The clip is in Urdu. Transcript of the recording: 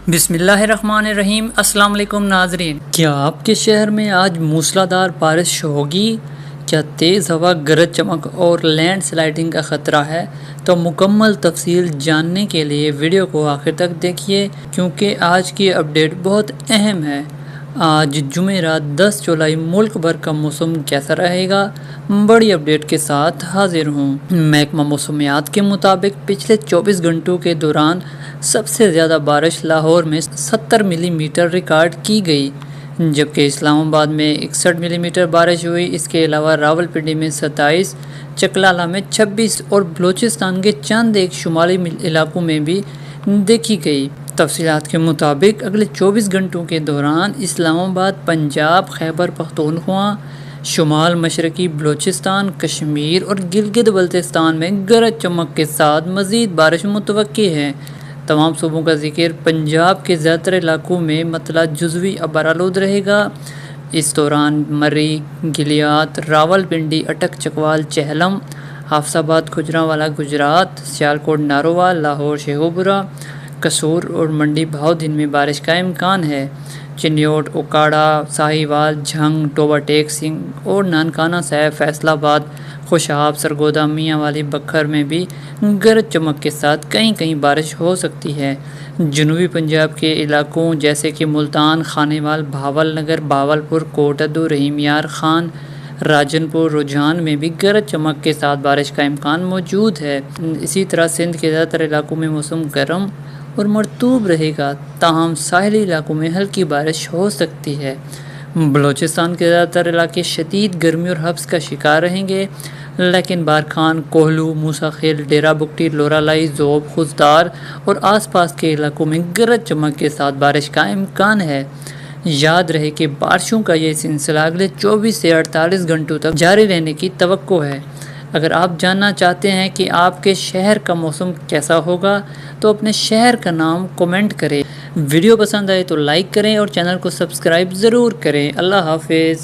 بسم اللہ الرحمن الرحیم۔ السلام علیکم ناظرین، کیا آپ کے شہر میں آج موسلادھار بارش ہوگی؟ کیا تیز ہوا، گرج چمک اور لینڈ سلائڈنگ کا خطرہ ہے؟ تو مکمل تفصیل جاننے کے لیے ویڈیو کو آخر تک دیکھیے، کیونکہ آج کی اپڈیٹ بہت اہم ہے۔ آج جمعرات 10 جولائی ملک بھر کا موسم کیسا رہے گا؟ بڑی اپڈیٹ کے ساتھ حاضر ہوں۔ محکمہ موسمیات کے مطابق پچھلے 24 گھنٹوں کے دوران سب سے زیادہ بارش لاہور میں 70 ملی میٹر ریکارڈ کی گئی، جبکہ اسلام آباد میں 61 ملی میٹر بارش ہوئی۔ اس کے علاوہ راولپنڈی میں 27، چکلالہ میں 26 اور بلوچستان کے چند ایک شمالی علاقوں میں بھی دیکھی گئی۔ تفصیلات کے مطابق اگلے 24 گھنٹوں کے دوران اسلام آباد، پنجاب، خیبر پختونخوا، شمال مشرقی بلوچستان، کشمیر اور گلگت بلتستان میں گرج چمک کے ساتھ مزید بارش متوقع ہے۔ تمام صوبوں کا ذکر، پنجاب کے زیادہ تر علاقوں میں مطلع جزوی ابرآلود رہے گا۔ اس دوران مری، گلیات، راولپنڈی، اٹک چکوال، چہلم، حافظ آباد، گوجرانوالہ گجرات، سیالکوٹ ناروال، لاہور شیخوپورہ، قصور اور منڈی بہاؤدین میں بارش کا امکان ہے۔ چنیوٹ، اوکاڑہ، ساہیوال، جھنگ، ٹوبہ ٹیک سنگھ اور نانکانہ صاحب، فیصل آباد، خوشاب، سرگودا، میاں والی، بکھر میں بھی گرج چمک کے ساتھ کہیں کہیں بارش ہو سکتی ہے۔ جنوبی پنجاب کے علاقوں جیسے کہ ملتان، خانیوال، بھاول نگر، بہاولپور، کوٹ ادو، رحیم یار خان، راجن پور، رجحان میں بھی گرج چمک کے ساتھ بارش کا امکان موجود ہے۔ اسی طرح سندھ کے زیادہ تر علاقوں میں موسم گرم اور مرطوب رہے گا، تاہم ساحلی علاقوں میں ہلکی بارش ہو سکتی ہے۔ بلوچستان کے زیادہ تر علاقے شدید گرمی اور حبس کا شکار رہیں گے، لیکن بارکھان، کوہلو، موسیٰ خیل، ڈیرہ بگٹی، لورالائی، ذوب، خوزدار اور آس پاس کے علاقوں میں گرج چمک کے ساتھ بارش کا امکان ہے۔ یاد رہے کہ بارشوں کا یہ سلسلہ اگلے 24 سے 48 گھنٹوں تک جاری رہنے کی توقع ہے۔ اگر آپ جاننا چاہتے ہیں کہ آپ کے شہر کا موسم کیسا ہوگا تو اپنے شہر کا نام کومنٹ کریں۔ ویڈیو پسند آئے تو لائک کریں اور چینل کو سبسکرائب ضرور کریں۔ اللہ حافظ۔